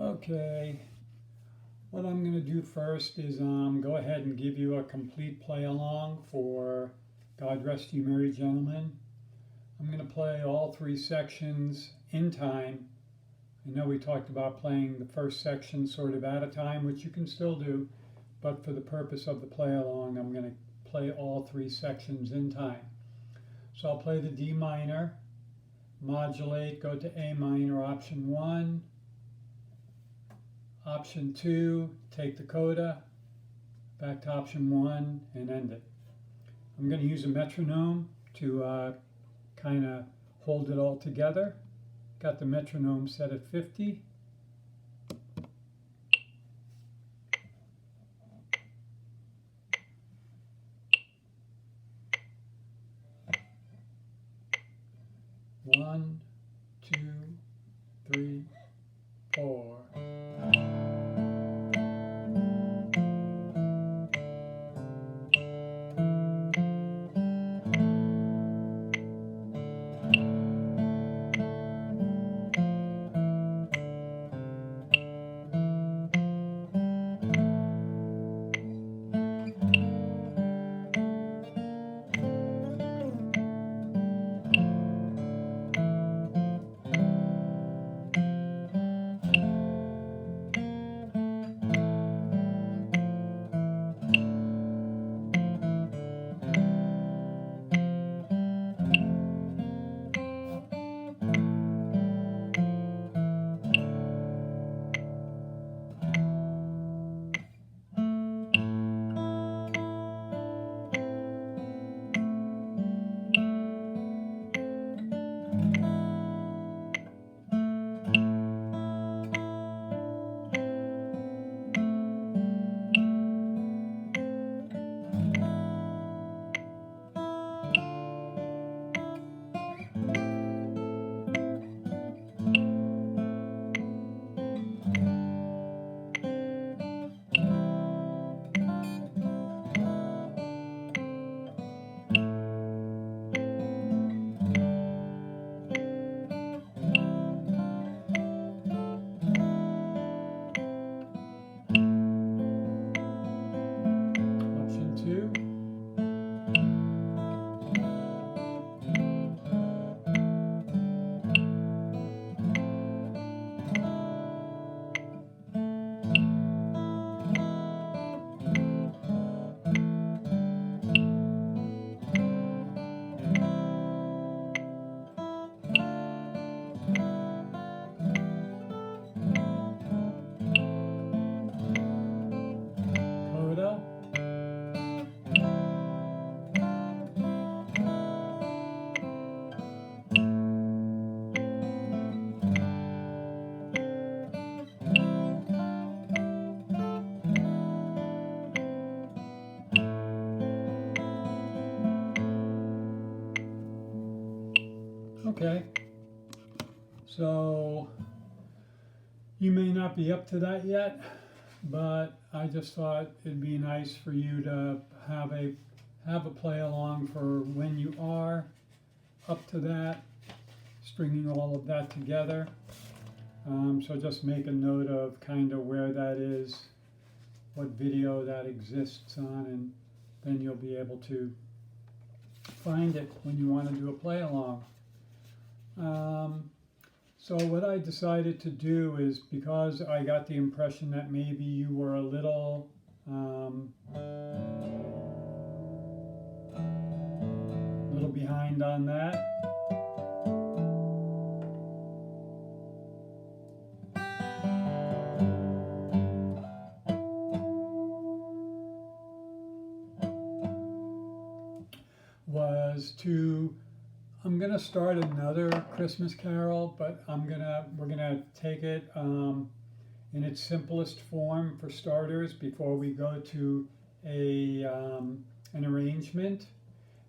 Okay, what I'm going to do first is go ahead and give you a complete play along for God Rest You Merry Gentlemen. I'm going to play all three sections in time. I know we talked about playing the first section sort of at a time, which you can still do, but for the purpose of the play along, I'm going to play all three sections in time. So I'll play the D minor, modulate, go to A minor, option 1. Option 2, take the coda, back to option 1, and end it. I'm going to use a metronome to kind of hold it all together. Got the metronome set at 50. One, two, three, four. Option 2. Coda. Okay, so you may not be up to that yet, but I just thought it'd be nice for you to have a play along for when you are up to that, stringing all of that together. So just make a note of kind of where that is, what video that exists on, and then you'll be able to find it when you want to do a play along. So what I decided to do is, because I got the impression that maybe you were a little behind on that, was to I'm gonna start another Christmas carol, but we're gonna take it in its simplest form for starters before we go to an arrangement,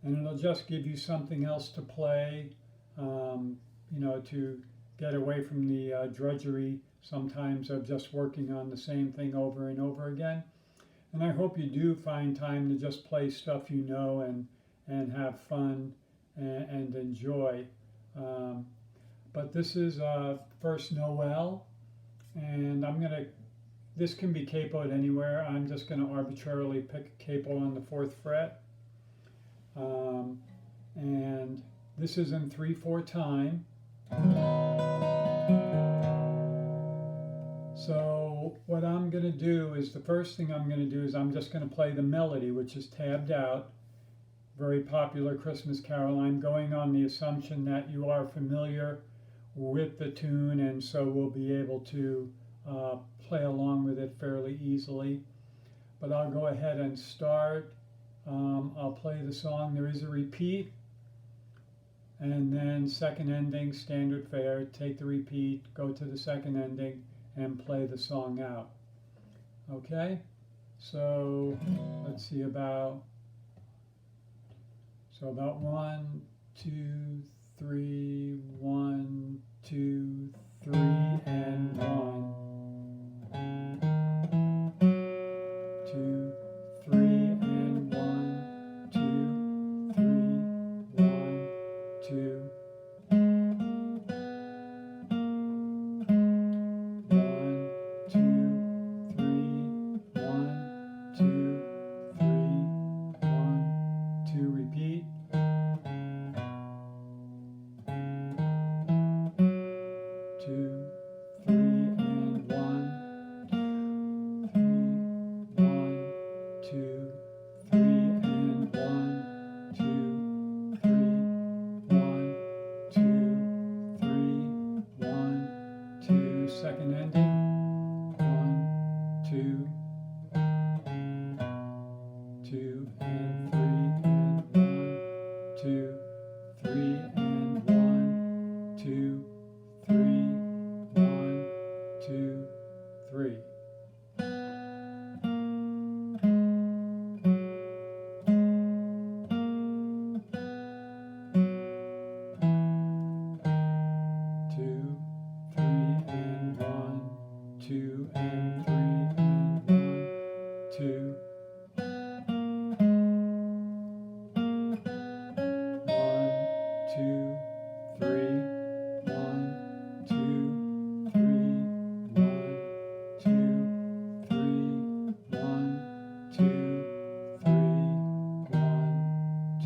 and it'll just give you something else to play, to get away from the drudgery sometimes of just working on the same thing over and over again. And I hope you do find time to just play stuff you know and have fun and enjoy. But this is first Noel, and This can be capoed anywhere. I'm just going to arbitrarily pick a capo on the 4th fret. And this is in 3/4 time. So what I'm going to do is, the first thing I'm going to do is I'm just going to play the melody, which is tabbed out. Very popular Christmas carol. I'm going on the assumption that you are familiar with the tune, and so we'll be able to play along with it fairly easily. But I'll go ahead and start. I'll play the song. There is a repeat, and then second ending, standard fare. Take the repeat, go to the second ending, and play the song out. Okay? So let's see, about 1, 2, 3, 1, 2, 3, and 1. 2, 3, and 1, 2, 3, 1, 2.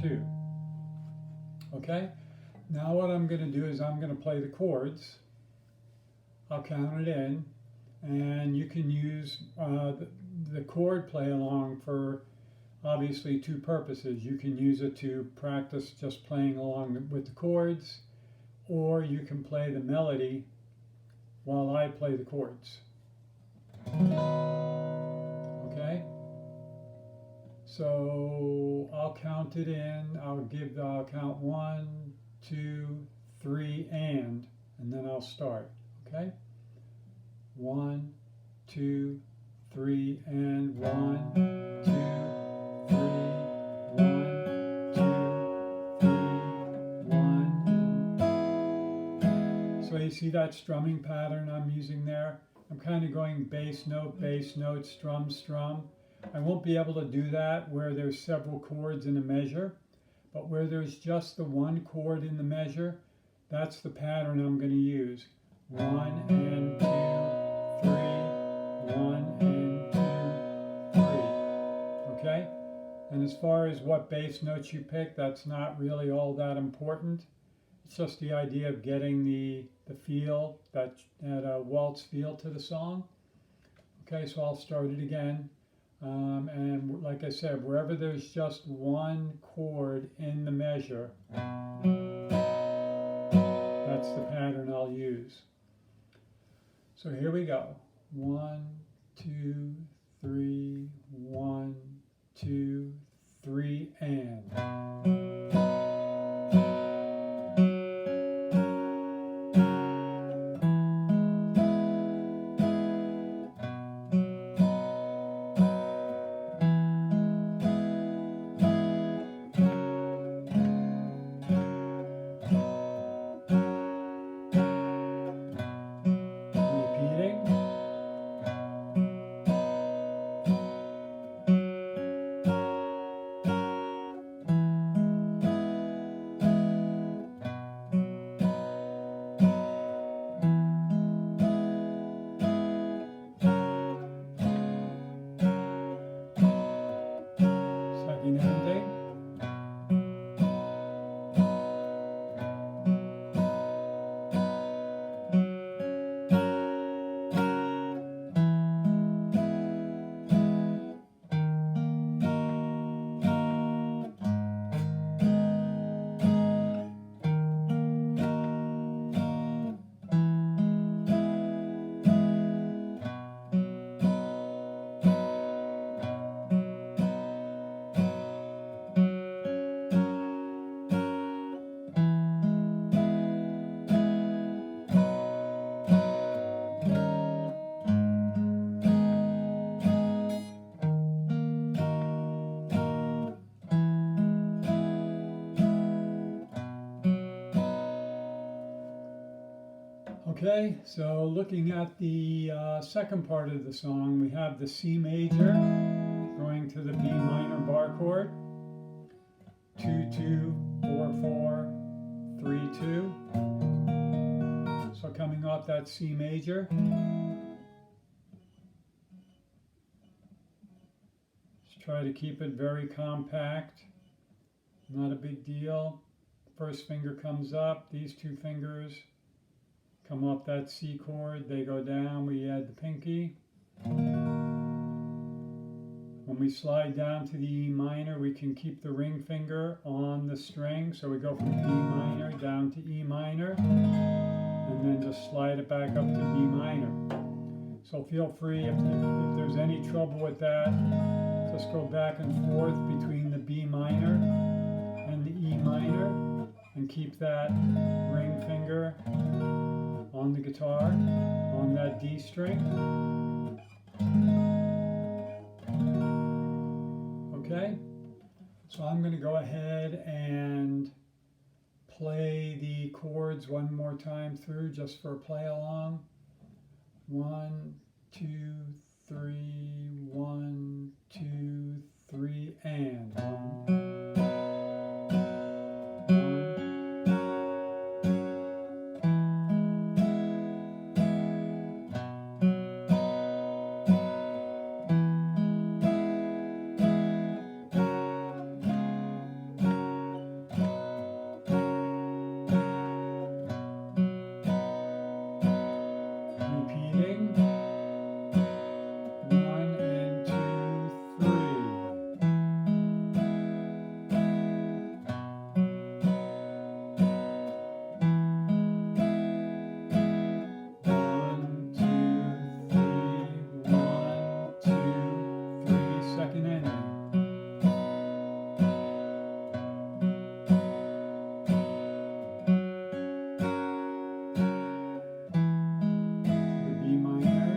2. Okay? Now what I'm going to do is I'm going to play the chords. I'll count it in, and you can use the chord play along for obviously 2 purposes. You can use it to practice just playing along with the chords, or you can play the melody while I play the chords. Okay? So I'll count it in. I'll count 1, 2, 3, and then I'll start. Okay? 1, 2, 3, and 1, 2, 3, 1, 2, 3, 1. So you see that strumming pattern I'm using there? I'm kind of going bass note, strum, strum. I won't be able to do that where there's several chords in a measure, but where there's just the one chord in the measure, that's the pattern I'm going to use. 1 and 2, 3, 1 and 2, 3. Okay? And as far as what bass notes you pick, that's not really all that important. It's just the idea of getting the feel, that waltz feel to the song. Okay, so I'll start it again. And like I said, wherever there's just one chord in the measure, that's the pattern I'll use. So here we go. 1, 2, 3, 1, 2, 3, and. Repeating. Okay, so looking at the second part of the song, we have the C major going to the B minor bar chord, 2 2 4 4 3 2. So coming off that C major, just try to keep it very compact, not a big deal. First finger comes up, these two fingers come off that C chord, they go down, we add the pinky. When we slide down to the E minor, we can keep the ring finger on the string, so we go from B minor down to E minor, and then just slide it back up to B minor. So feel free, if there's any trouble with that, just go back and forth between the B minor and the E minor, and keep that ring finger on the guitar, on that D string. Okay, so I'm going to go ahead and play the chords one more time through just for a play along. 1 2 3 1 2 3 and 1. Repeating. 1 and 2 3. 1 2 3 1 2 3. Second ending. The B minor.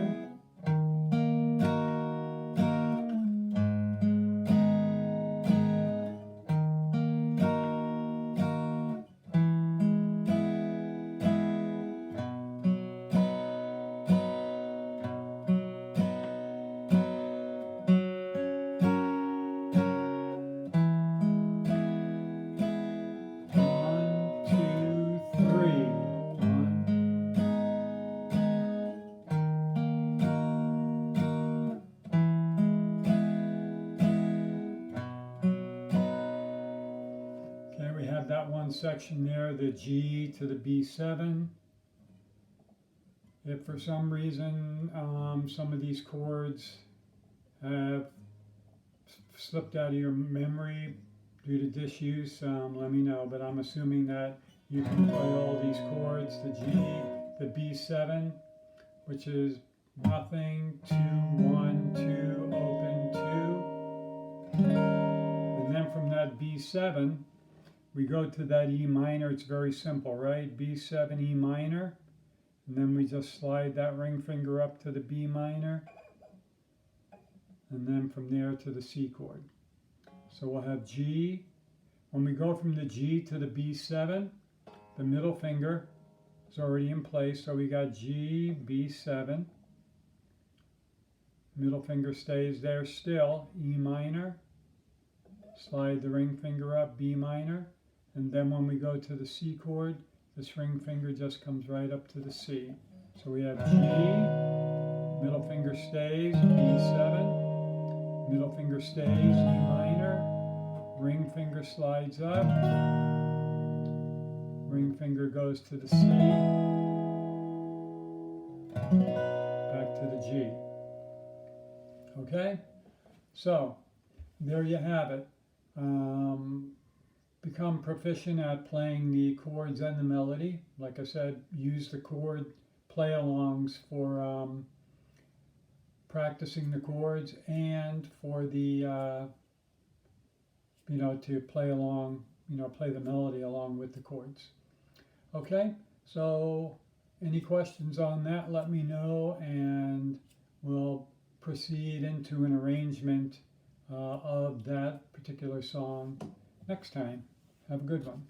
Okay, we have that one section there, the G to the B7. If for some reason some of these chords have slipped out of your memory due to disuse, let me know, but I'm assuming that you can play all these chords, the G, the B7, which is nothing, 2 1 2, open 2, and then from that B7 we go to that E minor. It's very simple, right? B7, E minor, and then we just slide that ring finger up to the B minor, and then from there to the C chord. So we'll have G. When we go from the G to the B7, the middle finger is already in place, so we got G, B7. Middle finger stays there still, E minor. Slide the ring finger up, B minor. And then when we go to the C chord, this ring finger just comes right up to the C. So we have G, middle finger stays, B7, middle finger stays, E minor, ring finger slides up, ring finger goes to the C, back to the G. Okay? So, there you have it. Become proficient at playing the chords and the melody. Like I said, use the chord play-alongs for practicing the chords and for the, to play along, play the melody along with the chords. Okay, so any questions on that, let me know, and we'll proceed into an arrangement of that particular song next time. Have a good one.